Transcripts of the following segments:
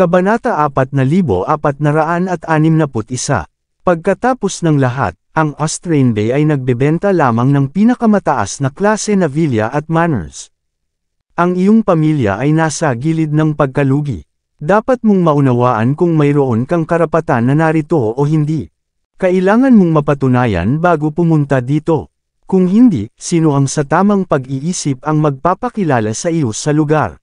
Kabanata 4461. Pagkatapos ng lahat, ang Austrian Bay ay nagbebenta lamang ng pinakamataas na klase na villa at manors. Ang iyong pamilya ay nasa gilid ng pagkalugi. Dapat mong maunawaan kung mayroon kang karapatan na narito o hindi. Kailangan mong mapatunayan bago pumunta dito. Kung hindi, sino ang sa tamang pag-iisip ang magpapakilala sa iyo sa lugar?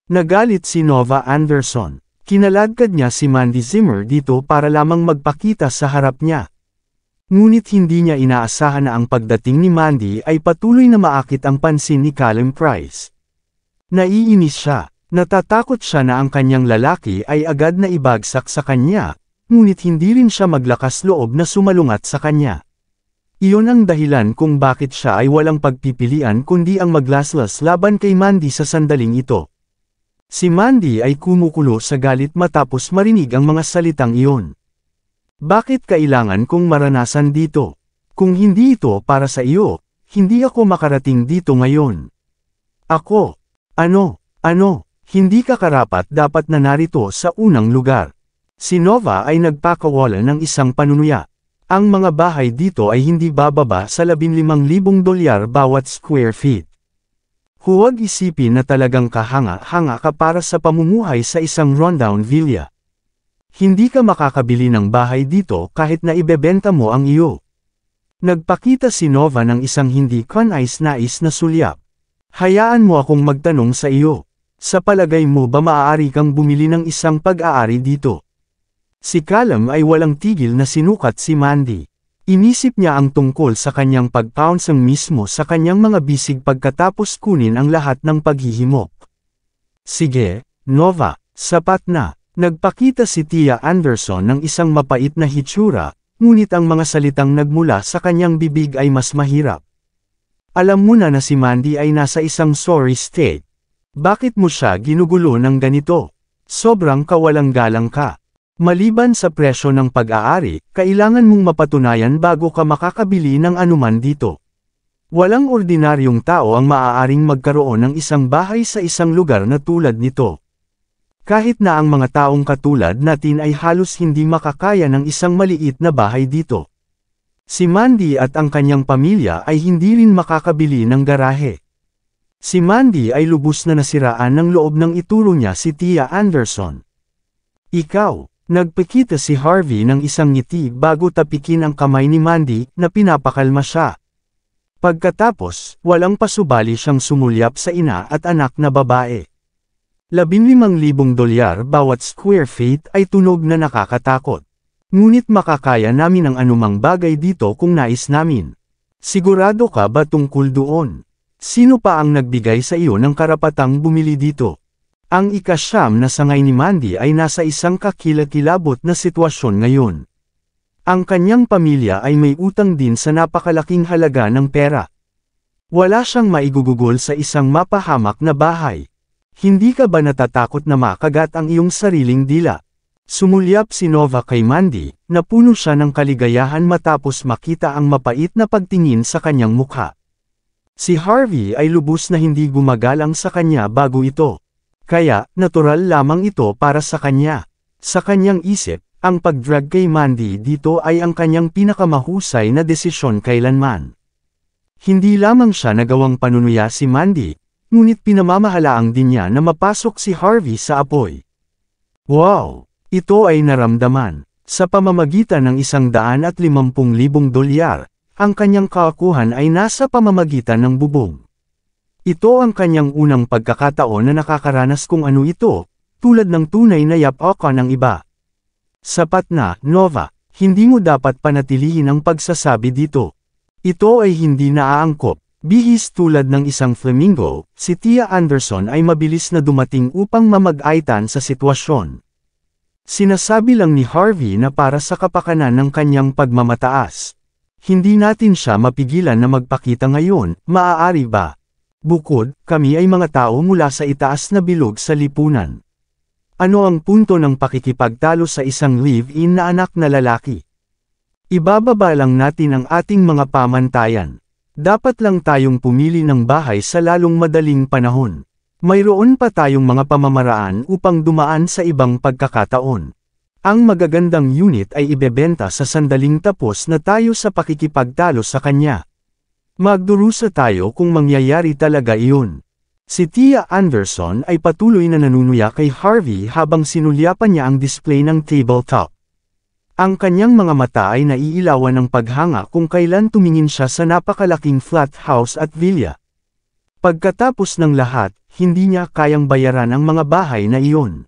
Nagalit si Nova Anderson. Kinaladkad niya si Mandy Zimmer dito para lamang magpakita sa harap niya. Ngunit hindi niya inaasahan na ang pagdating ni Mandy ay patuloy na maakit ang pansin ni Callum Price. Naiinis siya. Natatakot siya na ang kanyang lalaki ay agad na ibagsak sa kanya, ngunit hindi rin siya maglakas loob na sumalungat sa kanya. Iyon ang dahilan kung bakit siya ay walang pagpipilian kundi ang maglaslas laban kay Mandy sa sandaling ito. Si Mandy ay kumukulo sa galit matapos marinig ang mga salitang iyon. Bakit kailangan kong maranasan dito? Kung hindi ito para sa iyo, hindi ako makarating dito ngayon. Ako? Ano? Hindi ka karapat dapat na narito sa unang lugar. Si Nova ay nagpakawala ng isang panunuya. Ang mga bahay dito ay hindi bababa sa $15,000 bawat square feet. Huwag isipin na talagang kahanga-hanga ka para sa pamumuhay sa isang rundown villa. Hindi ka makakabili ng bahay dito kahit na ibebenta mo ang iyo. Nagpakita si Nova ng isang hindi kanais-nais na sulyap. Hayaan mo akong magtanong sa iyo. Sa palagay mo ba maaari kang bumili ng isang pag-aari dito? Si Callum ay walang tigil na sinukat si Mandy. Inisip niya ang tungkol sa kanyang pagpaunsang mismo sa kanyang mga bisig pagkatapos kunin ang lahat ng paghihimok. Sige, Nova, sapat na. Nagpakita si Tia Anderson ng isang mapait na hitsura, ngunit ang mga salitang nagmula sa kanyang bibig ay mas mahirap. Alam mo na si Mandy ay nasa isang sorry state. Bakit mo siya ginugulo ng ganito? Sobrang kawalang galang ka. Maliban sa presyo ng pag-aari, kailangan mong mapatunayan bago ka makakabili ng anuman dito. Walang ordinaryong tao ang maaaring magkaroon ng isang bahay sa isang lugar na tulad nito. Kahit na ang mga taong katulad natin ay halos hindi makakaya ng isang maliit na bahay dito. Si Mandy at ang kanyang pamilya ay hindi rin makakabili ng garahe. Si Mandy ay lubos na nasiraan ng loob nang ituro niya si Tia Anderson. Ikaw, nagpakita si Harvey ng isang ngiti bago tapikin ang kamay ni Mandy na pinapakalma siya. Pagkatapos, walang pasubali siyang sumulyap sa ina at anak na babae. $15,000 bawat square feet ay tunog na nakakatakot. Ngunit makakaya namin ang anumang bagay dito kung nais namin. Sigurado ka ba tungkol doon? Sino pa ang nagbigay sa iyo ng karapatang bumili dito? Ang ika-9 na sangay ni Mandy ay nasa isang kakilakilabot na sitwasyon ngayon. Ang kanyang pamilya ay may utang din sa napakalaking halaga ng pera. Wala siyang maigugugol sa isang mapahamak na bahay. Hindi ka ba natatakot na makagat ang iyong sariling dila? Sumulyap si Nova kay Mandy, na puno siya ng kaligayahan matapos makita ang mapait na pagtingin sa kanyang mukha. Si Harvey ay lubos na hindi gumagalang sa kanya bago ito. Kaya, natural lamang ito para sa kanya. Sa kanyang isip, ang pag-drag kay Mandy dito ay ang kanyang pinakamahusay na desisyon kailanman. Hindi lamang siya nagawang panunuya si Mandy, ngunit pinamamahalaang din niya na mapasok si Harvey sa apoy. Wow! Ito ay naramdaman. Sa pamamagitan ng $150,000, ang kanyang kakuhan ay nasa pamamagitan ng bubong. Ito ang kanyang unang pagkakataon na nakakaranas kung ano ito, tulad ng tunay na yapak ng iba. Sapat na, Nova, hindi mo dapat panatilihin ang pagsasabi dito. Ito ay hindi naaangkop. Bihis tulad ng isang flamingo, si Tia Anderson ay mabilis na dumating upang mamag-aitan sa sitwasyon. Sinasabi lang ni Harvey na para sa kapakanan ng kanyang pagmamataas. Hindi natin siya mapigilan na magpakita ngayon, maaari ba? Bukod, kami ay mga tao mula sa itaas na bilog sa lipunan. Ano ang punto ng pakikipagtalo sa isang live-in na anak na lalaki? Ibababa lang natin ang ating mga pamantayan. Dapat lang tayong pumili ng bahay sa lalong madaling panahon. Mayroon pa tayong mga pamamaraan upang dumaan sa ibang pagkakataon. Ang magagandang unit ay ibebenta sa sandaling tapos na tayo sa pakikipagtalo sa kanya. Magdurusa tayo kung mangyayari talaga iyon. Si Tia Anderson ay patuloy na nanunuya kay Harvey habang sinulyapan niya ang display ng tabletop. Ang kanyang mga mata ay naiilawan ng paghanga kung kailan tumingin siya sa napakalaking flat house at villa. Pagkatapos ng lahat, hindi niya kayang bayaran ang mga bahay na iyon.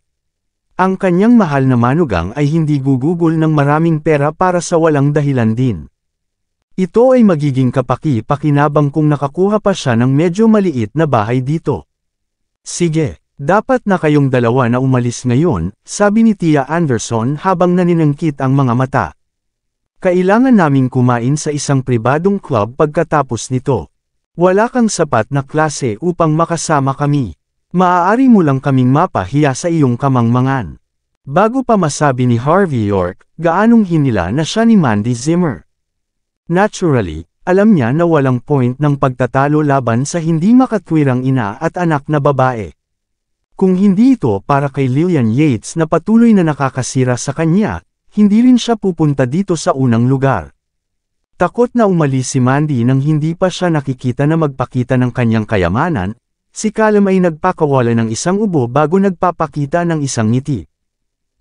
Ang kanyang mahal na manugang ay hindi gugugol ng maraming pera para sa walang dahilan din. Ito ay magiging kapaki-pakinabang kung nakakuha pa siya ng medyo maliit na bahay dito. Sige, dapat na kayong dalawa na umalis ngayon, sabi ni Tia Anderson habang naninangkit ang mga mata. Kailangan naming kumain sa isang pribadong club pagkatapos nito. Wala kang sapat na klase upang makasama kami. Maaari mo lang kaming mapahiya sa iyong kamangmangan. Bago pa masabi ni Harvey York, gaanong hinila na siya ni Mandy Zimmer. Naturally, alam niya na walang point ng pagtatalo laban sa hindi makatwirang ina at anak na babae. Kung hindi ito para kay Lillian Yates na patuloy na nakakasira sa kanya, hindi rin siya pupunta dito sa unang lugar. Takot na umalis si Mandy nang hindi pa siya nakikita na magpakita ng kanyang kayamanan. Si Callum ay nagpakawala ng isang ubo bago nagpapakita ng isang ngiti.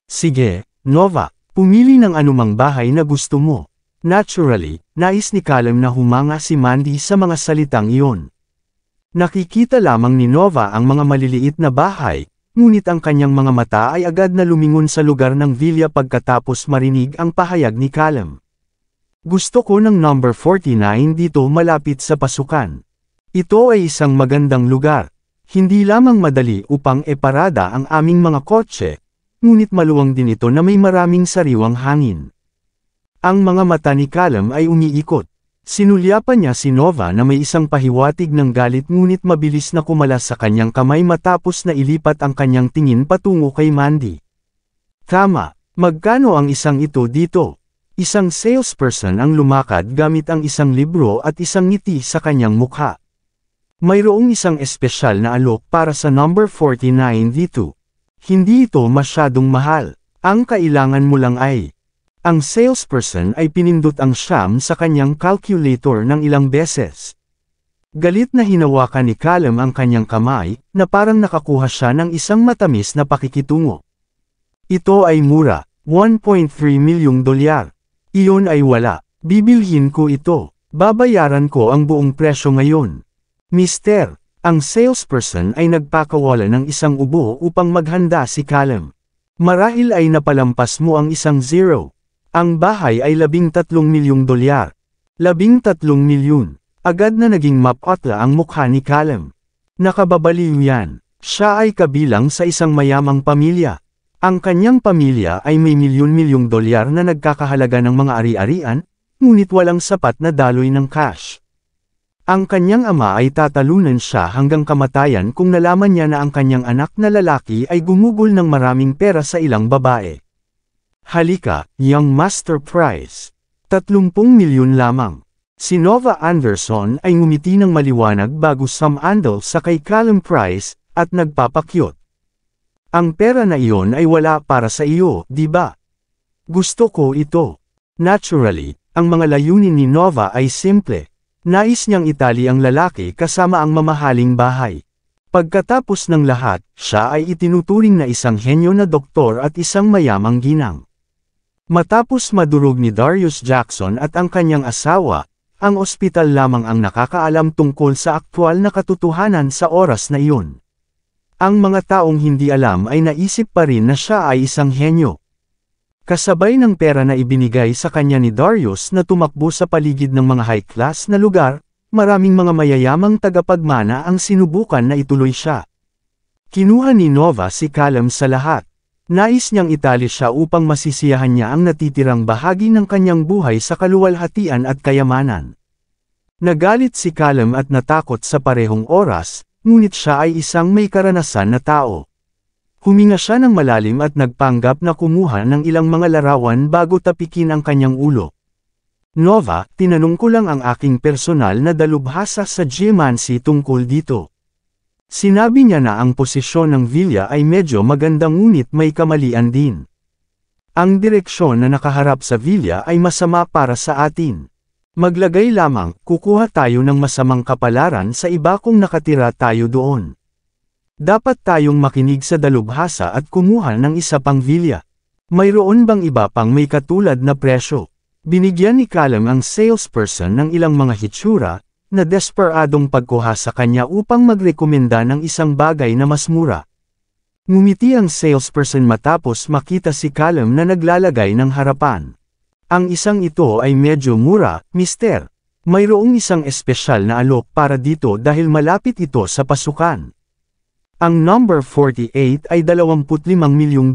Sige, Nova, pumili ng anumang bahay na gusto mo. Naturally, nais ni Callum na humanga si Mandy sa mga salitang iyon. Nakikita lamang ni Nova ang mga maliliit na bahay, ngunit ang kanyang mga mata ay agad na lumingon sa lugar ng villa pagkatapos marinig ang pahayag ni Callum. Gusto ko ng number 49 dito malapit sa pasukan. Ito ay isang magandang lugar. Hindi lamang madali upang eparada ang aming mga kotse, ngunit maluwang din ito na may maraming sariwang hangin. Ang mga mata ni Callum ay umiikot. Sinulyapan niya si Nova na may isang pahiwatig ng galit ngunit mabilis na kumalas sa kanyang kamay matapos na ilipat ang kanyang tingin patungo kay Mandy. Tama, magkano ang isang ito dito? Isang salesperson ang lumakad gamit ang isang libro at isang ngiti sa kanyang mukha. Mayroong isang espesyal na alok para sa number 49 dito. Hindi ito masyadong mahal. Ang kailangan mo lang ay... Ang salesperson ay pinindot ang siyam sa kanyang calculator ng ilang beses. Galit na hinawakan ni Callum ang kanyang kamay, na parang nakakuha siya ng isang matamis na pakikitungo. Ito ay mura, $1.3 milyong. Iyon ay wala. Bibilhin ko ito. Babayaran ko ang buong presyo ngayon. Mister, ang salesperson ay nagpakawala ng isang ubo upang maghanda si Callum. Marahil ay napalampas mo ang isang zero. Ang bahay ay $13 milyong. $13 milyon. Agad na naging mapotla ang mukha ni Callum. Nakababaliw yan. Siya ay kabilang sa isang mayamang pamilya. Ang kanyang pamilya ay may milyon-milyong dolyar na nagkakahalaga ng mga ari-arian, ngunit walang sapat na daloy ng cash. Ang kanyang ama ay tatalunan siya hanggang kamatayan kung nalaman niya na ang kanyang anak na lalaki ay gumugol ng maraming pera sa ilang babae. Halika, Young Master Price. 30 milyon lamang. Si Nova Anderson ay ngumiti ng maliwanag bago sumandal sa kay Callum Price, at nagpapakyut. Ang pera na iyon ay wala para sa iyo, di ba? Gusto ko ito. Naturally, ang mga layunin ni Nova ay simple. Nais niyang itali ang lalaki kasama ang mamahaling bahay. Pagkatapos ng lahat, siya ay itinuturing na isang henyo na doktor at isang mayamang ginang. Matapos madurog ni Darius Jackson at ang kanyang asawa, ang ospital lamang ang nakakaalam tungkol sa aktwal na katotohanan sa oras na iyon. Ang mga taong hindi alam ay naisip pa rin na siya ay isang henyo. Kasabay ng pera na ibinigay sa kanya ni Darius na tumakbo sa paligid ng mga high-class na lugar, maraming mga mayayamang tagapagmana ang sinubukan na ituloy siya. Kinuha ni Nova si Callum sa lahat. Nais niyang itali siya upang masisiyahan niya ang natitirang bahagi ng kanyang buhay sa kaluwalhatian at kayamanan. Nagalit si Callum at natakot sa parehong oras, ngunit siya ay isang may karanasan na tao. Huminga siya ng malalim at nagpanggap na kumuha ng ilang mga larawan bago tapikin ang kanyang ulo. Nova, tinanong ko lang ang aking personal na dalubhasa sa geomancy tungkol dito. Sinabi niya na ang posisyon ng villa ay medyo maganda ngunit may kamalian din. Ang direksyon na nakaharap sa villa ay masama para sa atin. Maglagay lamang, kukuha tayo ng masamang kapalaran sa iba kung nakatira tayo doon. Dapat tayong makinig sa dalubhasa at kumuha ng isa pang villa. Mayroon bang iba pang may katulad na presyo? Binigyan ni Callum ang salesperson ng ilang mga hitsura, na desperadong pagkuha sa kanya upang magrekomenda ng isang bagay na mas mura. Ngumiti ang salesperson matapos makita si Callum na naglalagay ng harapan. Ang isang ito ay medyo mura, mister. Mayroong isang espesyal na alok para dito dahil malapit ito sa pasukan. Ang number 48 ay $25 milyong.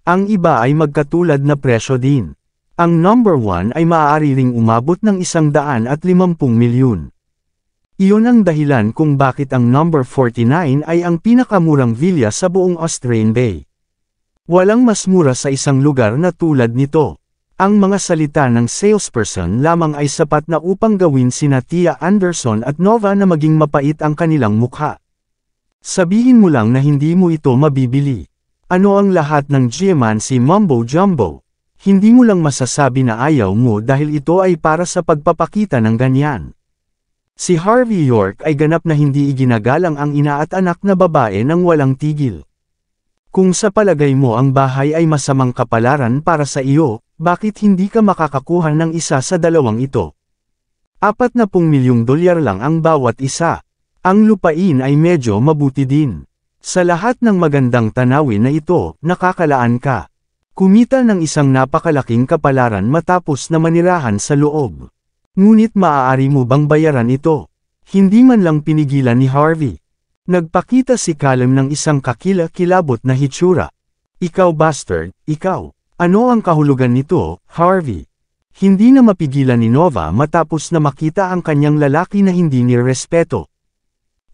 Ang iba ay magkatulad na presyo din. Ang number 1 ay maaari ring umabot ng $150 milyon. Iyon ang dahilan kung bakit ang number 49 ay ang pinakamurang villa sa buong Austrian Bay. Walang mas mura sa isang lugar na tulad nito. Ang mga salita ng salesperson lamang ay sapat na upang gawin sina Tia Anderson at Nova na maging mapait ang kanilang mukha. Sabihin mo lang na hindi mo ito mabibili. Ano ang lahat ng geomancy mumbo jumbo? Hindi mo lang masasabi na ayaw mo dahil ito ay para sa pagpapakita ng ganyan. Si Harvey York ay ganap na hindi iginagalang ang ina at anak na babae ng walang tigil. Kung sa palagay mo ang bahay ay masamang kapalaran para sa iyo, bakit hindi ka makakakuha ng isa sa dalawang ito? $40 milyong lang ang bawat isa. Ang lupain ay medyo mabuti din. Sa lahat ng magandang tanawin na ito, nakakalaan ka. Kumita ng isang napakalaking kapalaran matapos na manirahan sa loob. Ngunit maaari mo bang bayaran ito? Hindi man lang pinigilan ni Harvey. Nagpakita si Callum ng isang kakila-kilabot na hitsura. Ikaw bastard, ikaw. Ano ang kahulugan nito, Harvey? Hindi na mapigilan ni Nova matapos na makita ang kanyang lalaki na hindi nirespeto.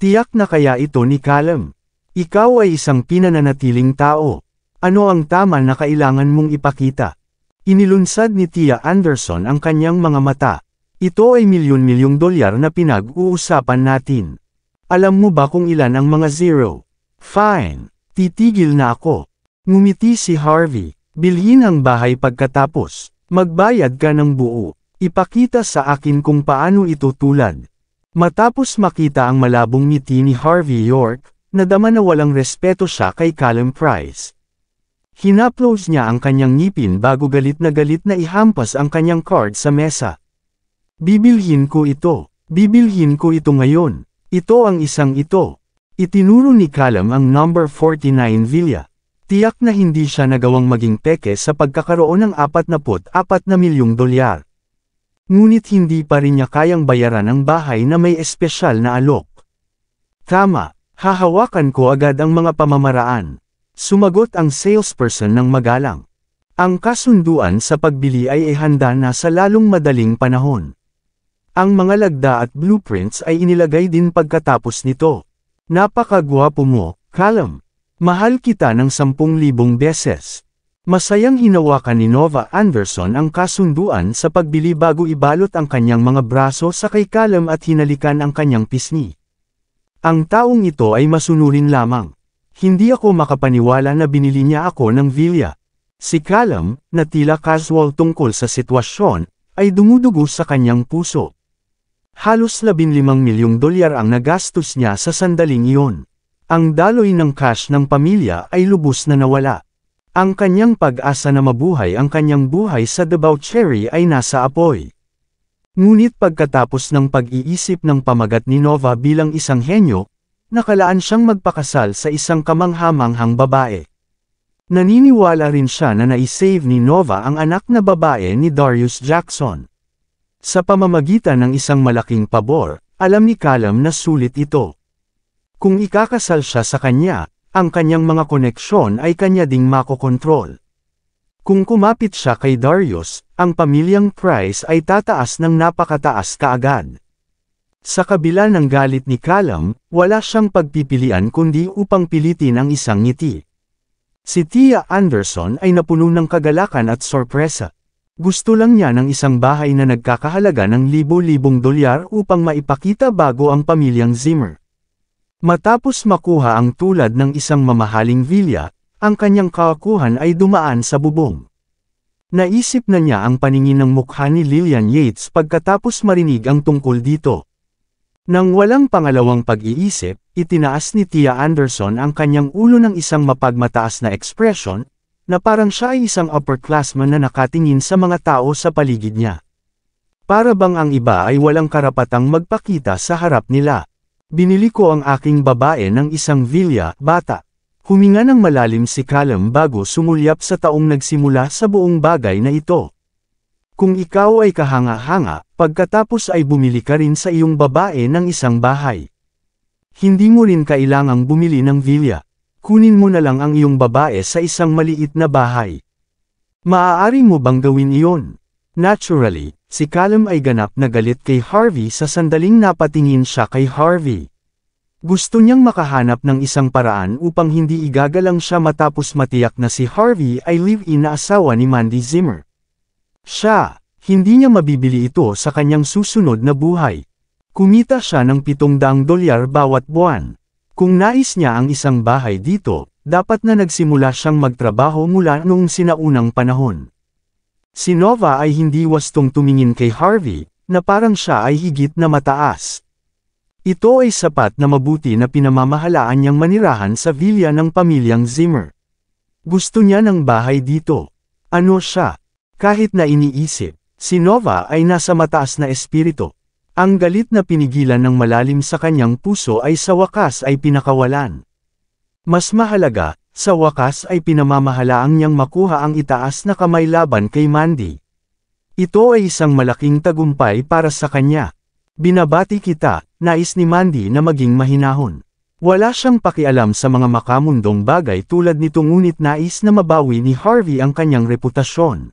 Tiyak na kaya ito ni Callum. Ikaw ay isang pinananatiling tao. Ano ang tama na kailangan mong ipakita? Inilunsad ni Tia Anderson ang kanyang mga mata. Ito ay milyon-milyong dolyar na pinag-uusapan natin. Alam mo ba kung ilan ang mga zero? Fine. Titigil na ako. Ngumiti si Harvey. Bilhin ang bahay pagkatapos. Magbayad ka ng buo. Ipakita sa akin kung paano ito tulad. Matapos makita ang malabong ngiti ni Harvey York, nadama na walang respeto siya kay Callum Price. Hinaplos niya ang kanyang ngipin bago galit na ihampas ang kanyang card sa mesa. Bibilhin ko ito. Bibilhin ko ito ngayon. Ito ang isang ito. Itinuro ni Callum ang number 49 villa. Tiyak na hindi siya nagawang maging peke sa pagkakaroon ng $44 milyong. Ngunit hindi pa rin niya kayang bayaran ang bahay na may espesyal na alok. Tama, hahawakan ko agad ang mga pamamaraan. Sumagot ang salesperson ng magalang. Ang kasunduan sa pagbili ay ihanda na sa lalong madaling panahon. Ang mga lagda at blueprints ay inilagay din pagkatapos nito. Napakagwapo mo, Callum. Mahal kita ng 10,000 beses. Masayang hinawakan ni Nova Anderson ang kasunduan sa pagbili bago ibalot ang kanyang mga braso sa kay Callum at hinalikan ang kanyang pisngi. Ang taong ito ay masunurin lamang. Hindi ako makapaniwala na binili niya ako ng villa. Si Callum, na tila casual tungkol sa sitwasyon, ay dumudugo sa kanyang puso. Halos $15 milyong ang nagastos niya sa sandaling iyon. Ang daloy ng cash ng pamilya ay lubos na nawala. Ang kanyang pag-asa na mabuhay ang kanyang buhay sa debauchery ay nasa apoy. Ngunit pagkatapos ng pag-iisip ng pamagat ni Nova bilang isang henyo, nakalaan siyang magpakasal sa isang kamanghamanghang babae. Naniniwala rin siya na naisave ni Nova ang anak na babae ni Darius Jackson. Sa pamamagitan ng isang malaking pabor, alam ni Callum na sulit ito. Kung ikakasal siya sa kanya, ang kanyang mga koneksyon ay kanya ding makokontrol. Kung kumapit siya kay Darius, ang pamilyang Price ay tataas ng napakataas kaagad. Sa kabila ng galit ni Callum, wala siyang pagpipilian kundi upang pilitin ang isang ngiti. Si Tia Anderson ay napuno ng kagalakan at sorpresa. Gusto lang niya ng isang bahay na nagkakahalaga ng $1,000 upang maipakita bago ang pamilyang Zimmer. Matapos makuha ang tulad ng isang mamahaling villa, ang kanyang kakuhan ay dumaan sa bubong. Naisip na niya ang paningin ng mukha ni Lillian Yates pagkatapos marinig ang tungkol dito. Nang walang pangalawang pag-iisip, itinaas ni Tia Anderson ang kanyang ulo ng isang mapagmataas na ekspresyon, na parang siya ay isang upperclassman na nakatingin sa mga tao sa paligid niya. Para bang ang iba ay walang karapatang magpakita sa harap nila. Binili ko ang aking babae ng isang villa, bata. Huminga ng malalim si Callum bago sumulyap sa taong nagsimula sa buong bagay na ito. Kung ikaw ay kahanga-hanga, pagkatapos ay bumili ka rin sa iyong babae ng isang bahay. Hindi mo rin kailangang bumili ng villa. Kunin mo na lang ang iyong babae sa isang maliit na bahay. Maaari mo bang gawin iyon? Naturally, si Callum ay ganap na galit kay Harvey sa sandaling napatingin siya kay Harvey. Gusto niyang makahanap ng isang paraan upang hindi igagalang siya matapos matiyak na si Harvey ay live-in na asawa ni Mandy Zimmer. Siya, hindi niya mabibili ito sa kanyang susunod na buhay. Kumita siya ng $700 bawat buwan. Kung nais niya ang isang bahay dito, dapat na nagsimula siyang magtrabaho mula noong sinaunang panahon. Si Nova ay hindi wastong tumingin kay Harvey, na parang siya ay higit na mataas. Ito ay sapat na mabuti na pinamamahalaan niyang manirahan sa villa ng pamilyang Zimmer. Gusto niya ng bahay dito. Ano siya? Kahit na iniisip, si Nova ay nasa mataas na espiritu. Ang galit na pinigilan ng malalim sa kanyang puso ay sa wakas ay pinakawalan. Mas mahalaga, sa wakas ay pinamamahalaang niyang makuha ang itaas na kamay laban kay Mandy. Ito ay isang malaking tagumpay para sa kanya. Binabati kita, nais ni Mandy na maging mahinahon. Wala siyang pakialam sa mga makamundong bagay tulad nito ngunit nais na mabawi ni Harvey ang kanyang reputasyon.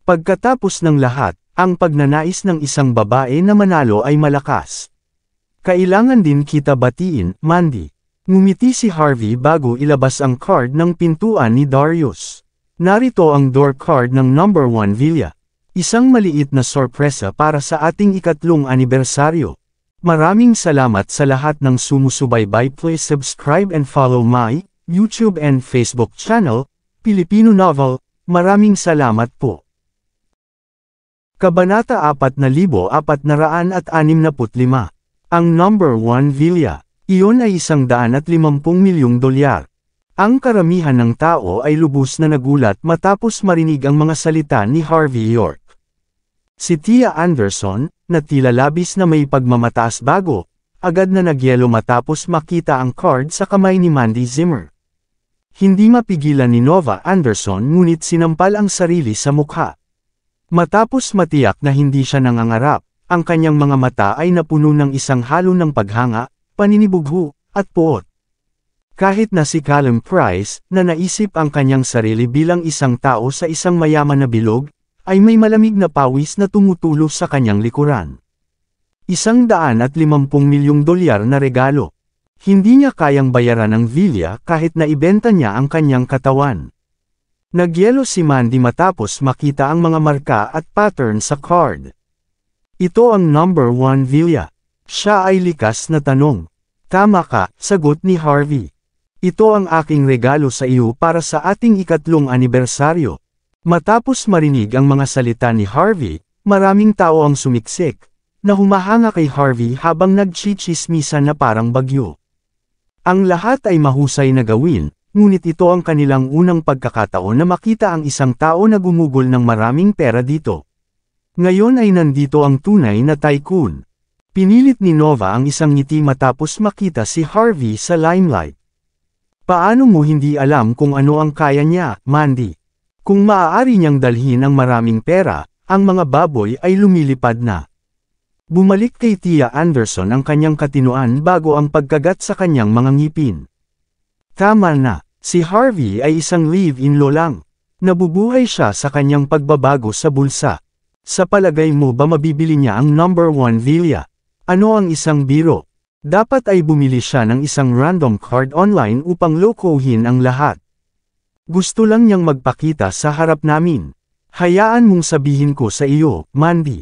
Pagkatapos ng lahat, ang pagnanais ng isang babae na manalo ay malakas. Kailangan din kita batiin, Mandy. Ngumiti si Harvey bago ilabas ang card ng pintuan ni Darius. Narito ang door card ng number 1 villa. Isang maliit na sorpresa para sa ating 3 anibersaryo. Maraming salamat sa lahat ng sumusubaybay. Please subscribe and follow my YouTube and Facebook channel, Pilipino Novel. Maraming salamat po. Kabanata 4465. Ang number 1 villa. Iyon ay $150 milyong. Ang karamihan ng tao ay lubos na nagulat matapos marinig ang mga salita ni Harvey York. Si Tia Anderson, na tila labis na may pagmamataas bago, agad na nagyelo matapos makita ang card sa kamay ni Mandy Zimmer. Hindi mapigilan ni Nova Anderson ngunit sinampal ang sarili sa mukha. Matapos matiyak na hindi siya nangangarap, ang kanyang mga mata ay napuno ng isang halo ng paghanga, paninibugho, at poot. Kahit na si Callum Price, na naisip ang kanyang sarili bilang isang tao sa isang mayaman na bilog, ay may malamig na pawis na tumutulo sa kanyang likuran. $150 milyong na regalo. Hindi niya kayang bayaran ang villa kahit na ibenta niya ang kanyang katawan. Nagyelo si Mandy matapos makita ang mga marka at pattern sa card. Ito ang number 1 villa. Siya ay likas na tanong. Tama ka, sagot ni Harvey. Ito ang aking regalo sa iyo para sa ating 3 anibersaryo. Matapos marinig ang mga salita ni Harvey, maraming tao ang sumiksik, na humahanga kay Harvey habang nagchichismisan na parang bagyo. Ang lahat ay mahusay na gawin, ngunit ito ang kanilang unang pagkakataon na makita ang isang tao na gumugol ng maraming pera dito. Ngayon ay nandito ang tunay na tycoon. Pinilit ni Nova ang isang ngiti matapos makita si Harvey sa limelight. Paano mo hindi alam kung ano ang kaya niya, Mandy? Kung maaari niyang dalhin ang maraming pera, ang mga baboy ay lumilipad na. Bumalik kay Tia Anderson ang kanyang katinuan bago ang pagkagat sa kanyang mga ngipin. Tama na, si Harvey ay isang live-in lolang. Nabubuhay siya sa kanyang pagbabago sa bulsa. Sa palagay mo ba mabibili niya ang number 1 villa? Ano ang isang biro? Dapat ay bumili siya ng isang random card online upang lokohin ang lahat. Gusto lang niyang magpakita sa harap namin. Hayaan mong sabihin ko sa iyo, Mandy.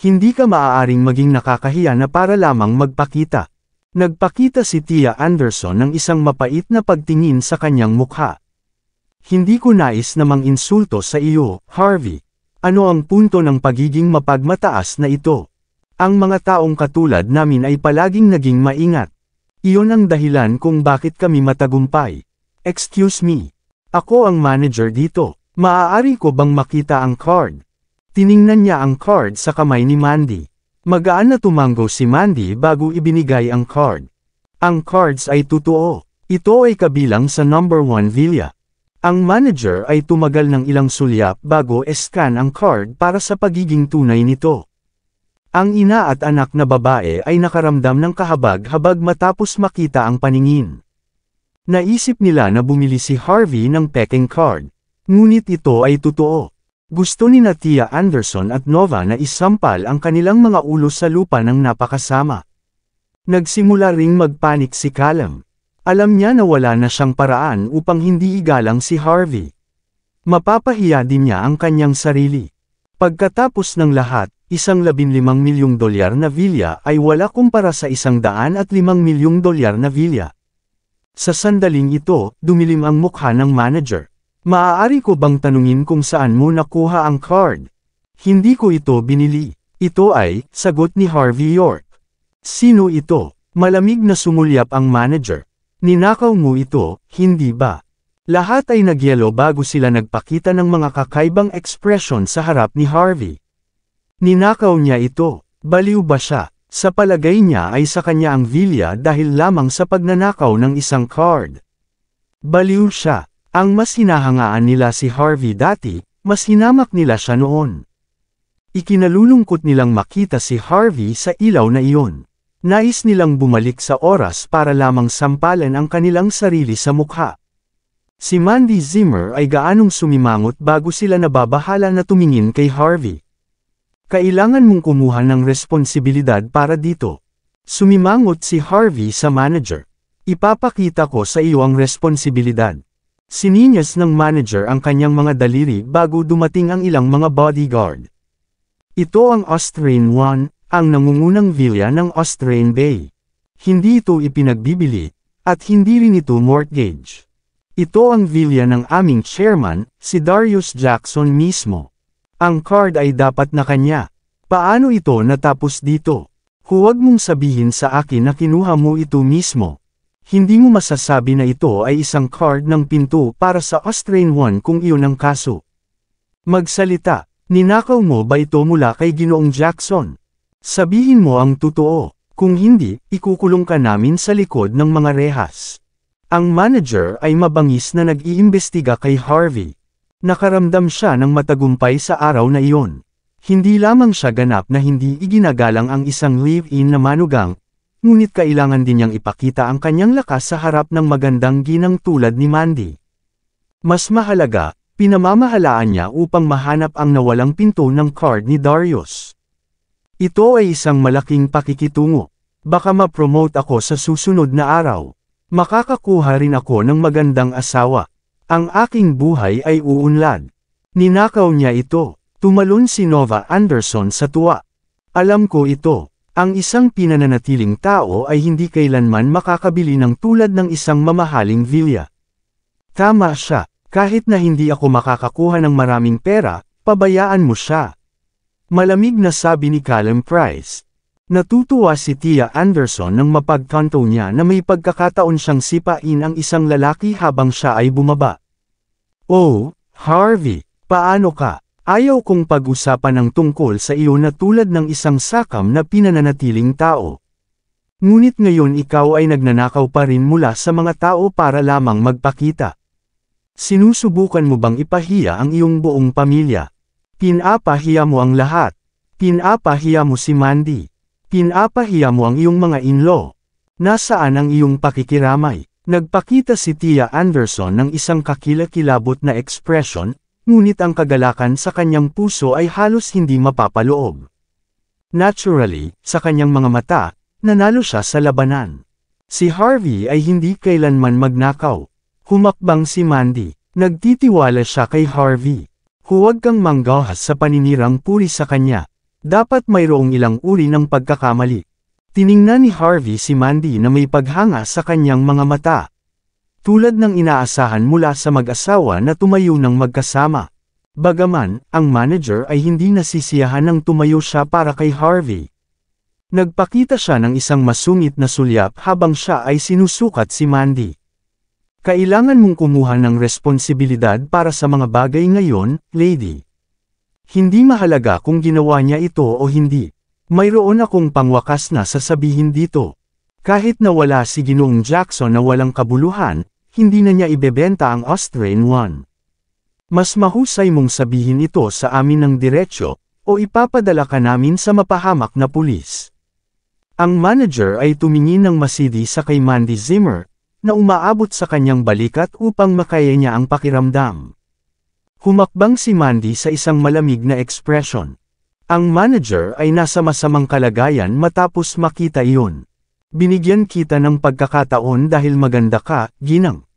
Hindi ka maaaring maging nakakahiya na para lamang magpakita. Nagpakita si Tia Anderson ng isang mapait na pagtingin sa kanyang mukha. Hindi ko nais na mang-insulto sa iyo, Harvey. Ano ang punto ng pagiging mapagmataas na ito? Ang mga taong katulad namin ay palaging naging maingat. Iyon ang dahilan kung bakit kami matagumpay. Excuse me. Ako ang manager dito. Maaari ko bang makita ang card? Tiningnan niya ang card sa kamay ni Mandy. Magaan na tumango si Mandy bago ibinigay ang card. Ang cards ay totoo. Ito ay kabilang sa number 1 villa. Ang manager ay tumagal ng ilang sulyap bago scan ang card para sa pagiging tunay nito. Ang ina at anak na babae ay nakaramdam ng kahabag-habag matapos makita ang paningin. Naisip nila na bumili si Harvey ng peking card. Ngunit ito ay totoo. Gusto ni Tia Anderson at Nova na isampal ang kanilang mga ulo sa lupa ng napakasama. Nagsimula ring magpanik si Callum. Alam niya na wala na siyang paraan upang hindi igalang si Harvey. Mapapahiya din niya ang kanyang sarili. Pagkatapos ng lahat, isang $15 milyong na villa ay wala kumpara sa $105 milyong na villa. Sa sandaling ito, dumilim ang mukha ng manager. Maaari ko bang tanungin kung saan mo nakuha ang card? Hindi ko ito binili. Ito ay, sagot ni Harvey York. Sino ito? Malamig na sumulyap ang manager. Ninakaw mo ito, hindi ba? Lahat ay nagyelo bago sila nagpakita ng mga kakaibang ekspresyon sa harap ni Harvey. Ninakaw niya ito. Baliw ba siya? Sa palagay niya ay sa kanya ang villa dahil lamang sa pagnanakaw ng isang card. Baliw siya. Ang mas hinahangaan nila si Harvey dati, mas hinamak nila siya noon. Ikinalulungkot nilang makita si Harvey sa ilaw na iyon. Nais nilang bumalik sa oras para lamang sampalan ang kanilang sarili sa mukha. Si Mandy Zimmer ay gaanong sumimangot bago sila nababahala na tumingin kay Harvey. Kailangan mong kumuha ng responsibilidad para dito. Sumimangot si Harvey sa manager. Ipapakita ko sa iyo ang responsibilidad. Sininyas ng manager ang kanyang mga daliri bago dumating ang ilang mga bodyguard. Ito ang Austrian One, ang nangungunang villa ng Austrian Bay. Hindi ito ipinagbibili, at hindi rin ito mortgage. Ito ang villa ng aming chairman, si Darius Jackson mismo. Ang card ay dapat na kanya. Paano ito natapos dito? Huwag mong sabihin sa akin na kinuha mo ito mismo. Hindi mo masasabi na ito ay isang card ng pinto para sa Austrian One kung iyon ang kaso. Magsalita, ninakaw mo ba ito mula kay Ginoong Jackson? Sabihin mo ang totoo, kung hindi, ikukulong ka namin sa likod ng mga rehas. Ang manager ay mabangis na nag-iimbestiga kay Harvey. Nakaramdam siya ng matagumpay sa araw na iyon. Hindi lamang siya ganap na hindi iginagalang ang isang live-in na manugang, ngunit kailangan din niyang ipakita ang kanyang lakas sa harap ng magandang ginang tulad ni Mandy. Mas mahalaga, pinamamahalaan niya upang mahanap ang nawalang pinto ng card ni Darius. Ito ay isang malaking pakikitungo. Baka ma-promote ako sa susunod na araw. Makakakuha rin ako ng magandang asawa. Ang aking buhay ay uunlad. Ninakaw niya ito. Tumalon si Nova Anderson sa tuwa. Alam ko ito. Ang isang pinananatiling tao ay hindi kailanman makakabili ng tulad ng isang mamahaling villa. Tama siya, kahit na hindi ako makakakuha ng maraming pera, pabayaan mo siya. Malamig na sabi ni Callum Price. Natutuwa si Tia Anderson nang mapagtanto niya na may pagkakataon siyang sipain ang isang lalaki habang siya ay bumaba. Oh, Harvey, paano ka? Ayaw kong pag-usapan ng tungkol sa iyo na tulad ng isang sakam na pinananatiling tao. Ngunit ngayon ikaw ay nagnanakaw pa rin mula sa mga tao para lamang magpakita. Sinusubukan mo bang ipahiya ang iyong buong pamilya? Pinapahiya mo ang lahat. Pinapahiya mo si Mandy. Pinapahiya mo ang iyong mga in-law. Nasaan ang iyong pakikiramay? Nagpakita si Tia Anderson ng isang kakilakilabot na ekspresyon, ngunit ang kagalakan sa kanyang puso ay halos hindi mapapaloob. Naturally, sa kanyang mga mata, nanalo siya sa labanan. Si Harvey ay hindi kailanman magnakaw. Humakbang si Mandy. Nagtitiwala siya kay Harvey. Huwag kang manggahas sa paninirang puri sa kanya. Dapat mayroong ilang uri ng pagkakamali. Tiningnan ni Harvey si Mandy na may paghanga sa kanyang mga mata. Tulad ng inaasahan mula sa mag-asawa na tumayo ng magkasama. Bagaman, ang manager ay hindi nasisiyahan nang tumayo siya para kay Harvey. Nagpakita siya ng isang masungit na sulyap habang siya ay sinusukat si Mandy. Kailangan mong kumuha ng responsibilidad para sa mga bagay ngayon, lady. Hindi mahalaga kung ginawa niya ito o hindi. Mayroon akong pangwakas na sasabihin dito. Kahit na wala si Ginoong Jackson na walang kabuluhan, hindi na niya ibebenta ang Austrian One. Mas mahusay mong sabihin ito sa amin ng diretsyo, o ipapadala ka namin sa mapahamak na pulis. Ang manager ay tumingin ng masidi sa kay Mandy Zimmer, na umaabot sa kanyang balikat upang makaya niya ang pakiramdam. Humakbang si Mandy sa isang malamig na ekspresyon. Ang manager ay nasa masamang kalagayan matapos makita iyon. Binigyan kita ng pagkakataon dahil maganda ka, ginang.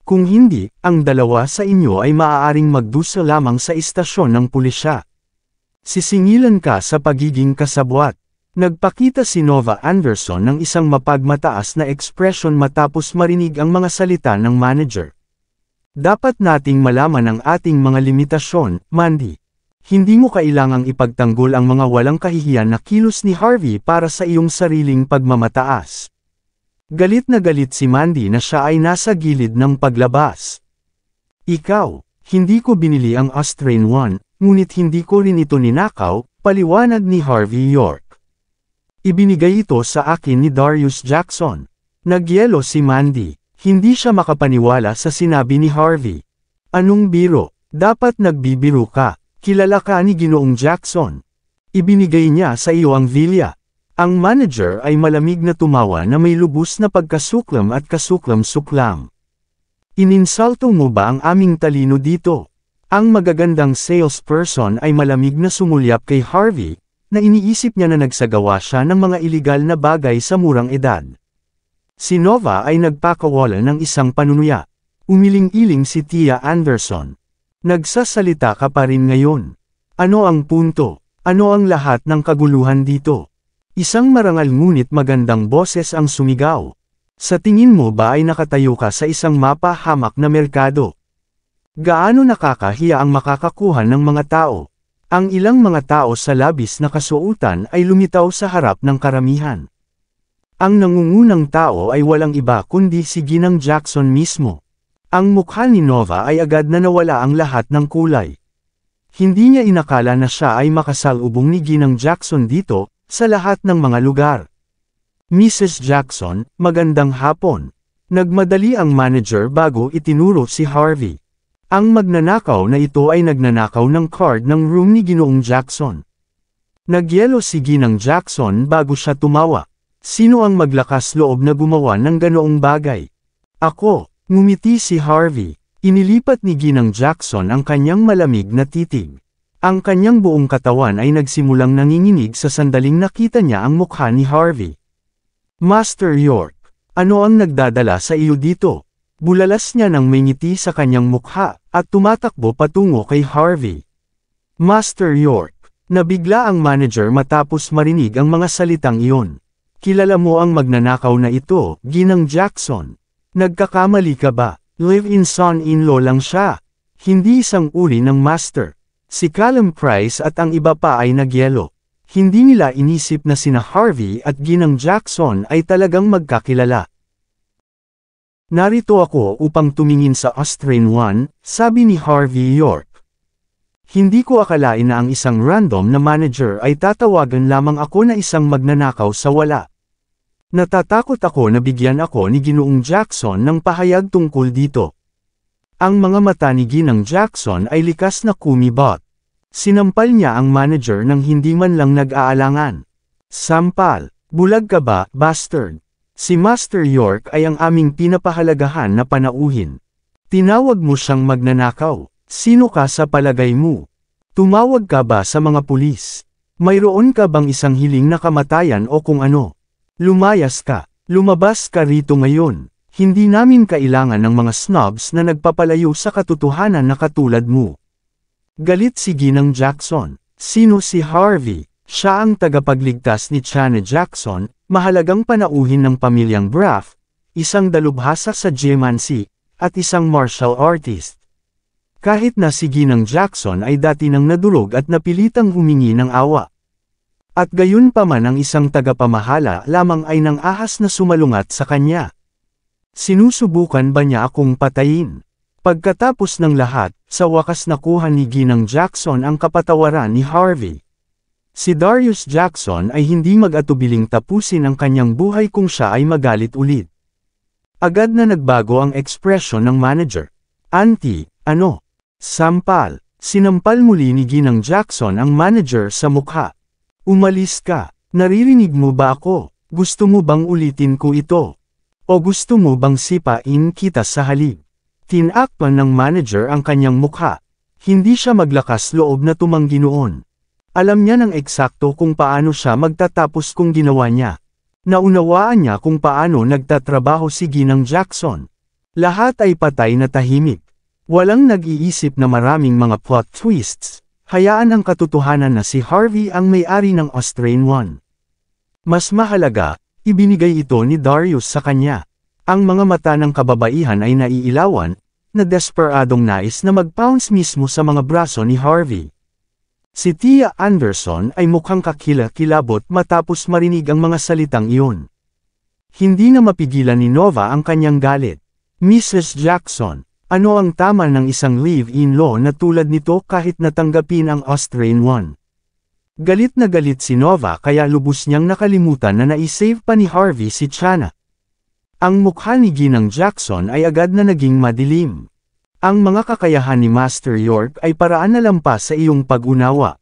Kung hindi, ang dalawa sa inyo ay maaaring magdusa lamang sa istasyon ng pulisya. Sisingilan ka sa pagiging kasabwat. Nagpakita si Nova Anderson ng isang mapagmataas na ekspresyon matapos marinig ang mga salita ng manager. Dapat nating malaman ang ating mga limitasyon, Mandy. Hindi mo kailangang ipagtanggol ang mga walang kahihiyan na kilos ni Harvey para sa iyong sariling pagmamataas. Galit na galit si Mandy na siya ay nasa gilid ng paglabas. Ikaw, hindi ko binili ang Austrian One, ngunit hindi ko rin ito ninakaw, paliwanag ni Harvey York. Ibinigay ito sa akin ni Darius Jackson. Nagyelo si Mandy. Hindi siya makapaniwala sa sinabi ni Harvey. Anong biro? Dapat nagbibiro ka. Kilala ka ni Ginoong Jackson. Ibinigay niya sa iyo ang villa. Ang manager ay malamig na tumawa na may lubos na pagkasuklam at kasuklam-suklam. Ininsalto mo ba ang aming talino dito? Ang magagandang salesperson ay malamig na sumulyap kay Harvey, na iniisip niya na nagsagawa siya ng mga iligal na bagay sa murang edad. Si Nova ay nagpakawala ng isang panunuya. Umiling-iling si Tia Anderson. Nagsasalita ka pa rin ngayon. Ano ang punto? Ano ang lahat ng kaguluhan dito? Isang marangal ngunit magandang boses ang sumigaw. Sa tingin mo ba ay nakatayo ka sa isang mapahamak na merkado? Gaano nakakahiya ang makakakuha ng mga tao? Ang ilang mga tao sa labis na kasuotan ay lumitaw sa harap ng karamihan. Ang nangungunang tao ay walang iba kundi si Ginang Jackson mismo. Ang mukha ni Nova ay agad na nawala ang lahat ng kulay. Hindi niya inakala na siya ay makasalubong ni Ginang Jackson dito, sa lahat ng mga lugar. Mrs. Jackson, magandang hapon. Nagmadali ang manager bago itinuro si Harvey. Ang magnanakaw na ito ay nagnanakaw ng card ng room ni Ginoong Jackson. Nagyelo si Ginang Jackson bago siya tumawa. Sino ang maglakas loob na gumawa ng ganoong bagay? Ako. Ngumiti si Harvey. Inilipat ni Ginang Jackson ang kanyang malamig na titig. Ang kanyang buong katawan ay nagsimulang nanginginig sa sandaling nakita niya ang mukha ni Harvey. Master York, ano ang nagdadala sa iyo dito? Bulalas niya ng may ngiti sa kanyang mukha, at tumatakbo patungo kay Harvey. Master York, nabigla ang manager matapos marinig ang mga salitang iyon. Kilala mo ang magnanakaw na ito, Ginang Jackson. Nagkakamali ka ba? Live-in son-in-law lang siya. Hindi isang uri ng master. Si Callum Price at ang iba pa ay nagyelo. Hindi nila inisip na sina Harvey at Ginang Jackson ay talagang magkakilala. Narito ako upang tumingin sa Austrian One, sabi ni Harvey York. Hindi ko akalain na ang isang random na manager ay tatawagan lamang ako na isang magnanakaw sa wala. Natatakot ako na bigyan ako ni Ginoong Jackson ng pahayag tungkol dito. Ang mga mata ni Ginang Jackson ay likas na kumibot. Sinampal niya ang manager nang hindi man lang nag-aalangan. Sampal, bulag ka ba, bastard? Si Master York ay ang aming pinapahalagahan na panauhin. Tinawag mo siyang magnanakaw. Sino ka sa palagay mo? Tumawag ka ba sa mga pulis? Mayroon ka bang isang hiling na kamatayan o kung ano? Lumayas ka. Lumabas ka rito ngayon. Hindi namin kailangan ng mga snobs na nagpapalayo sa katotohanan na katulad mo. Galit si Ginang Jackson. Sino si Harvey? Siya ang tagapagligtas ni Chana Jackson, mahalagang panauhin ng pamilyang Braff, isang dalubhasa sa geomancy, at isang martial artist. Kahit na si Ginang Jackson ay dati nang nadurog at napilitang humingi ng awa. At gayon pa man ang isang tagapamahala lamang ay nang ahas na sumalungat sa kanya. Sinusubukan ba niya akong patayin? Pagkatapos ng lahat, sa wakas nakuha ni Ginang Jackson ang kapatawaran ni Harvey. Si Darius Jackson ay hindi mag-atubiling tapusin ang kanyang buhay kung siya ay magalit ulit. Agad na nagbago ang ekspresyon ng manager. Auntie, ano? Sampal. Sinampal muli ni Ginang Jackson ang manager sa mukha. Umalis ka. Naririnig mo ba ako? Gusto mo bang ulitin ko ito? O gusto mo bang sipain kita sa halip? Tinakpan ng manager ang kanyang mukha. Hindi siya maglakas loob na tumanggi noon. Alam niya ng eksakto kung paano siya magtatapos kung ginawa niya. Naunawaan niya kung paano nagtatrabaho si Ginang Jackson. Lahat ay patay na tahimik. Walang nag-iisip na maraming mga plot twists. Hayaan ang katotohanan na si Harvey ang may-ari ng Austrian One. Mas mahalaga, ibinigay ito ni Darius sa kanya. Ang mga mata ng kababaihan ay naiilawan, na desperadong nais na mag-pounce mismo sa mga braso ni Harvey. Si Tia Anderson ay mukhang kakila-kilabot matapos marinig ang mga salitang iyon. Hindi na mapigilan ni Nova ang kanyang galit. Mrs. Jackson, ano ang tama ng isang live-in law na tulad nito kahit natanggapin ang Austrian One? Galit na galit si Nova kaya lubos niyang nakalimutan na naisave pa ni Harvey si Chana. Ang mukha ni Ginang Jackson ay agad na naging madilim. Ang mga kakayahan ni Master York ay paraan na lampas sa iyong pag-unawa.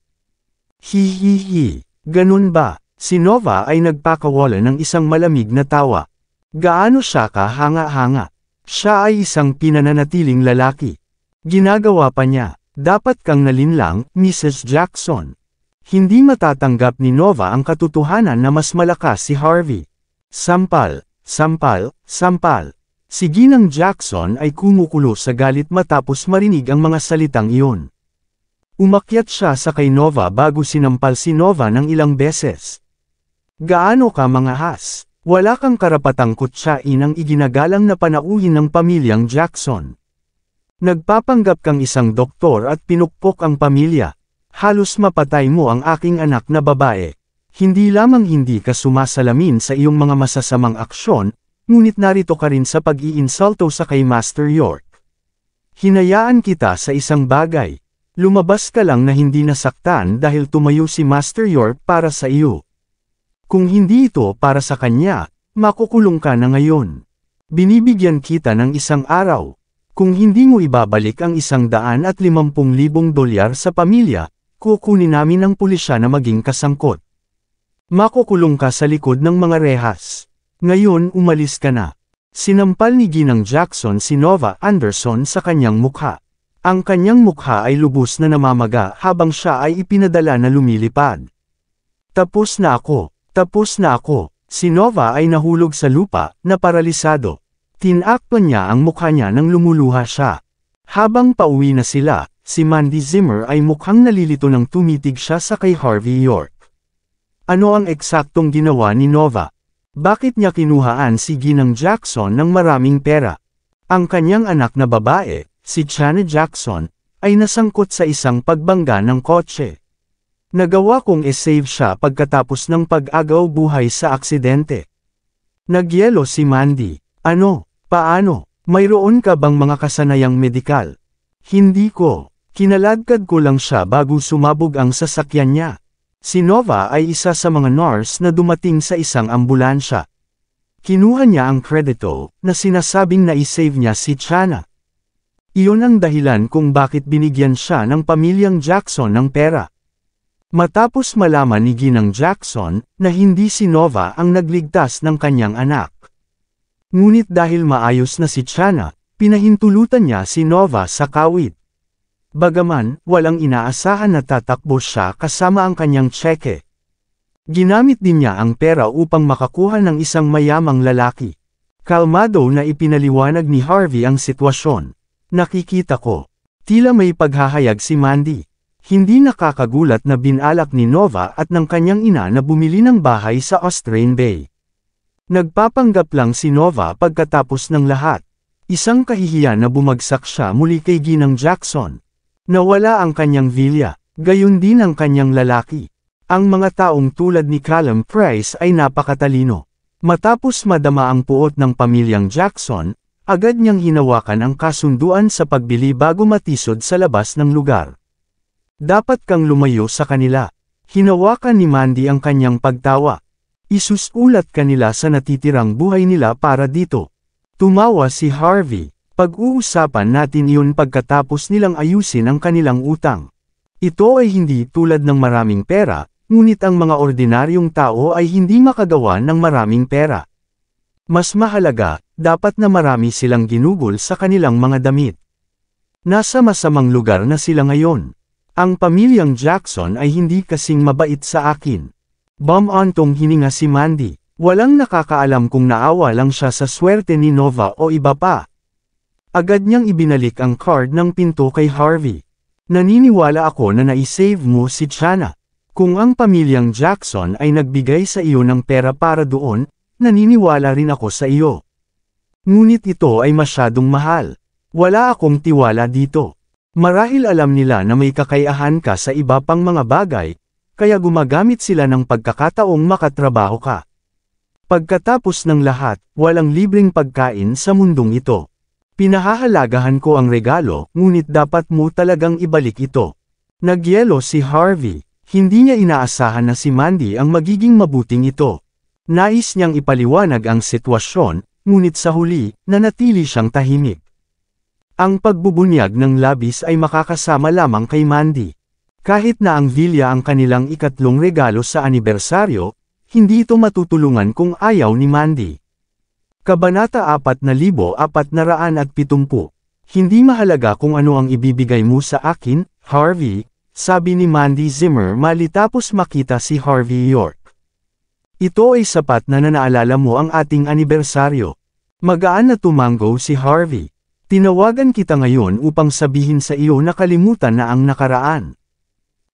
Hihihi, ganun ba? Si Nova ay nagpakawala ng isang malamig na tawa. Gaano siya kahanga-hanga? Siya ay isang pinananatiling lalaki. Ginagawa pa niya, dapat kang nalinlang, Mrs. Jackson. Hindi matatanggap ni Nova ang katotohanan na mas malakas si Harvey. Sampal, sampal, sampal. Si Ginang Jackson ay kumukulo sa galit matapos marinig ang mga salitang iyon. Umakyat siya sa kay Nova bago sinampal si Nova ng ilang beses. Gaano ka mangahas? Wala kang karapatang kutsain ang iginagalang na panauhin ng pamilyang Jackson. Nagpapanggap kang isang doktor at pinukpok ang pamilya. Halos mapatay mo ang aking anak na babae. Hindi lamang hindi ka sumasalamin sa iyong mga masasamang aksyon, ngunit narito ka rin sa pag-iinsulto sa kay Master York. Hinayaan kita sa isang bagay. Lumabas ka lang na hindi nasaktan dahil tumayo si Master York para sa iyo. Kung hindi ito para sa kanya, makukulong ka na ngayon. Binibigyan kita ng isang araw. Kung hindi mo ibabalik ang $150,000 sa pamilya, kukunin namin ng pulisya na maging kasangkot. Makukulong ka sa likod ng mga rehas. Ngayon umalis ka na. Sinampal ni Ginang Jackson si Nova Anderson sa kanyang mukha. Ang kanyang mukha ay lubos na namamaga habang siya ay ipinadala na lumilipad. Tapos na ako. Tapos na ako. Si Nova ay nahulog sa lupa, na paralisado. Tinakpan niya ang mukha niya nang lumuluha siya. Habang pauwi na sila, si Mandy Zimmer ay mukhang nalilito nang tumitig siya sa kay Harvey York. Ano ang eksaktong ginawa ni Nova? Bakit niya kinuhaan si Ginang Jackson ng maraming pera? Ang kanyang anak na babae, si Chana Jackson, ay nasangkot sa isang pagbangga ng kotse. Nagawa kong e-save siya pagkatapos ng pag-agaw buhay sa aksidente. Nagyelo si Mandy. Ano? Paano? Mayroon ka bang mga kasanayang medikal? Hindi ko. Kinaladkad ko lang siya bago sumabog ang sasakyan niya. Si Nova ay isa sa mga nurse na dumating sa isang ambulansya. Kinuha niya ang kredito na sinasabing na-save niya si Chana. Iyon ang dahilan kung bakit binigyan siya ng pamilyang Jackson ng pera. Matapos malaman ni Ginang Jackson na hindi si Nova ang nagligtas ng kanyang anak. Ngunit dahil maayos na si Chana, pinahintulutan niya si Nova sa kawit. Bagaman, walang inaasahan na tatakbo siya kasama ang kanyang tseke. Ginamit din niya ang pera upang makakuha ng isang mayamang lalaki. Kalmado na ipinaliwanag ni Harvey ang sitwasyon. Nakikita ko. Tila may paghahayag si Mandy. Hindi nakakagulat na binalak ni Nova at ng kanyang ina na bumili ng bahay sa Australian Bay. Nagpapanggap lang si Nova pagkatapos ng lahat. Isang kahihiyan na bumagsak siya muli kay Ginang Jackson. Nawala ang kanyang villa, gayon din ang kanyang lalaki. Ang mga taong tulad ni Callum Price ay napakatalino. Matapos madama ang puot ng pamilyang Jackson, agad niyang hinawakan ang kasunduan sa pagbili bago matisod sa labas ng lugar. Dapat kang lumayo sa kanila. Hinawakan ni Mandy ang kanyang pagtawa. Isusulat kanila sa natitirang buhay nila para dito. Tumawa si Harvey. Pag-uusapan natin iyon pagkatapos nilang ayusin ang kanilang utang. Ito ay hindi tulad ng maraming pera, ngunit ang mga ordinaryong tao ay hindi makagawa ng maraming pera. Mas mahalaga, dapat na marami silang ginugol sa kanilang mga damit. Nasa masamang lugar na sila ngayon. Ang pamilyang Jackson ay hindi kasing mabait sa akin. Bumantong hininga si Mandy. Walang nakakaalam kung naawa lang siya sa swerte ni Nova o iba pa. Agad niyang ibinalik ang card ng pinto kay Harvey. Naniniwala ako na naisave mo si Chana. Kung ang pamilyang Jackson ay nagbigay sa iyo ng pera para doon, naniniwala rin ako sa iyo. Ngunit ito ay masyadong mahal. Wala akong tiwala dito. Marahil alam nila na may kakayahan ka sa iba pang mga bagay, kaya gumagamit sila ng pagkakataong makatrabaho ka. Pagkatapos ng lahat, walang libreng pagkain sa mundong ito. Pinahahalagahan ko ang regalo, ngunit dapat mo talagang ibalik ito. Nagyelo si Harvey. Hindi niya inaasahan na si Mandy ang magiging mabuting ito. Nais niyang ipaliwanag ang sitwasyon, ngunit sa huli, nanatili siyang tahimik. Ang pagbubunyag ng labis ay makakasama lamang kay Mandy. Kahit na ang villa ang kanilang ikatlong regalo sa anibersaryo, hindi ito matutulungan kung ayaw ni Mandy. Kabanata 4470. Hindi mahalaga kung ano ang ibibigay mo sa akin, Harvey, sabi ni Mandy Zimmer matapos makita si Harvey York. Ito ay sapat na naalala mo ang ating anibersaryo. Magaan na tumango si Harvey. Tinawagan kita ngayon upang sabihin sa iyo na kalimutan na ang nakaraan.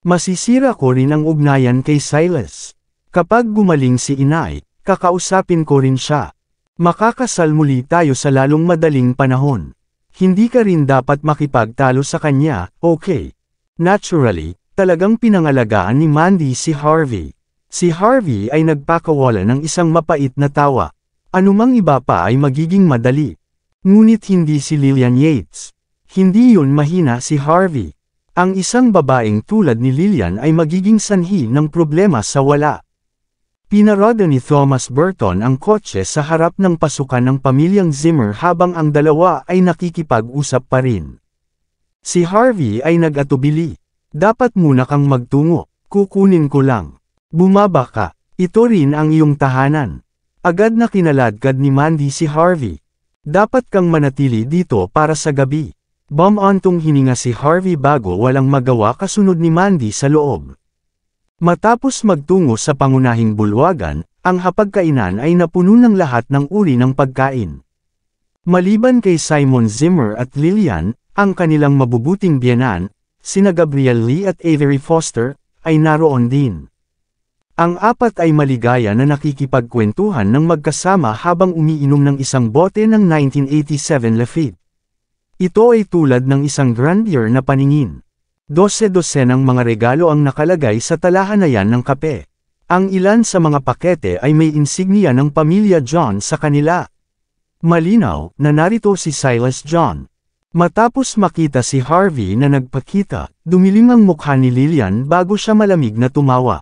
Masisira ko rin ang ugnayan kay Silas. Kapag gumaling si inay, kakausapin ko rin siya. Makakasal muli tayo sa lalong madaling panahon. Hindi ka rin dapat makipagtalo sa kanya, okay? Naturally, talagang pinangalagaan ni Mandy si Harvey. Si Harvey ay nagpakawala ng isang mapait na tawa. Anumang iba pa ay magiging madali. Ngunit hindi si Lillian Yates. Hindi yun mahina si Harvey. Ang isang babaeng tulad ni Lillian ay magiging sanhi ng problema sa wala. Pinarada ni Thomas Burton ang kotse sa harap ng pasukan ng pamilyang Zimmer habang ang dalawa ay nakikipag-usap pa rin. Si Harvey ay nag-atubili. Dapat muna kang magtungo, kukunin ko lang. Bumaba ka, ito rin ang iyong tahanan. Agad na kinaladkad ni Mandy si Harvey. Dapat kang manatili dito para sa gabi. Bumantong hininga si Harvey bago walang magawa kasunod ni Mandy sa loob. Matapos magtungo sa pangunahing bulwagan, ang hapagkainan ay napuno ng lahat ng uri ng pagkain. Maliban kay Simon Zimmer at Lillian, ang kanilang mabubuting biyenan, sina Gabriel Lee at Avery Foster, ay naroon din. Ang apat ay maligaya na nakikipagkwentuhan ng magkasama habang umiinom ng isang bote ng 1987 Lafite. Ito ay tulad ng isang grandeur na paningin. 12 ng mga regalo ang nakalagay sa talahanayan ng kape. Ang ilan sa mga pakete ay may insignia ng pamilya John sa kanila. Malinaw na narito si Silas John. Matapos makita si Harvey na nagpakita, dumilim ang mukha ni Lillian bago siya malamig na tumawa.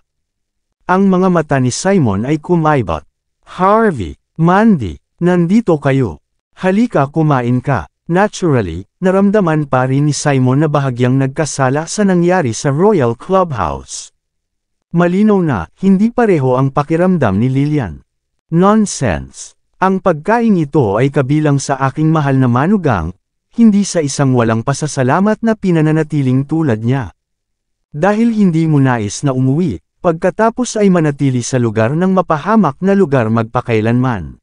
Ang mga mata ni Simon ay kumaibot. Harvey, Mandy, nandito kayo. Halika kumain ka. Naturally, naramdaman pa rin ni Simon na bahagyang nagkasala sa nangyari sa Royal Clubhouse. Malinaw na, hindi pareho ang pakiramdam ni Lillian. Nonsense! Ang pagkain ito ay kabilang sa aking mahal na manugang, hindi sa isang walang pasasalamat na pinananatiling tulad niya. Dahil hindi mo nais na umuwi, pagkatapos ay manatili sa lugar ng mapahamak na lugar magpakailanman.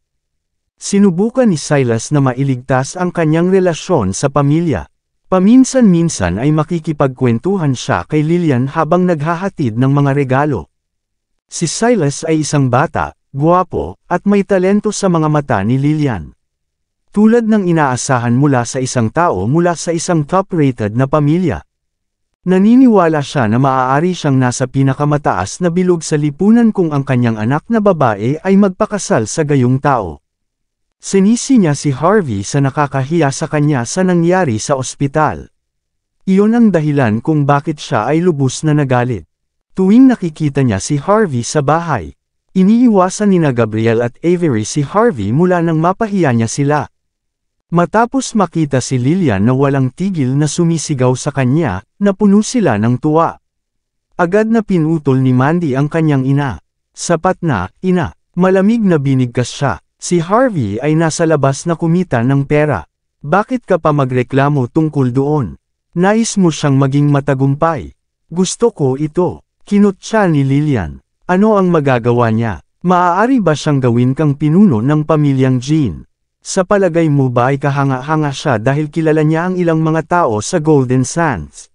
Sinubukan ni Silas na mailigtas ang kanyang relasyon sa pamilya. Paminsan-minsan ay makikipagkwentuhan siya kay Lillian habang naghahatid ng mga regalo. Si Silas ay isang bata, gwapo, at may talento sa mga mata ni Lillian. Tulad ng inaasahan mula sa isang tao mula sa isang top-rated na pamilya. Naniniwala siya na maaari siyang nasa pinakamataas na bilog sa lipunan kung ang kanyang anak na babae ay magpakasal sa gayong tao. Sinisi niya si Harvey sa nakakahiya sa kanya sa nangyari sa ospital. Iyon ang dahilan kung bakit siya ay lubos na nagalit. Tuwing nakikita niya si Harvey sa bahay, iniiwasan nina Gabriel at Avery si Harvey mula nang mapahiya niya sila. Matapos makita si Lillian na walang tigil na sumisigaw sa kanya, napuno sila ng tuwa. Agad na pinutol ni Mandy ang kanyang ina. Sapat na, ina. Malamig na binigkas siya. Si Harvey ay nasa labas na kumita ng pera. Bakit ka pa magreklamo tungkol doon? Nais mo siyang maging matagumpay. Gusto ko ito. Kinutya ni Lillian. Ano ang magagawa niya? Maaari ba siyang gawin kang pinuno ng pamilyang Jean? Sa palagay mo ba ay kahanga-hanga siya dahil kilala niya ang ilang mga tao sa Golden Sands?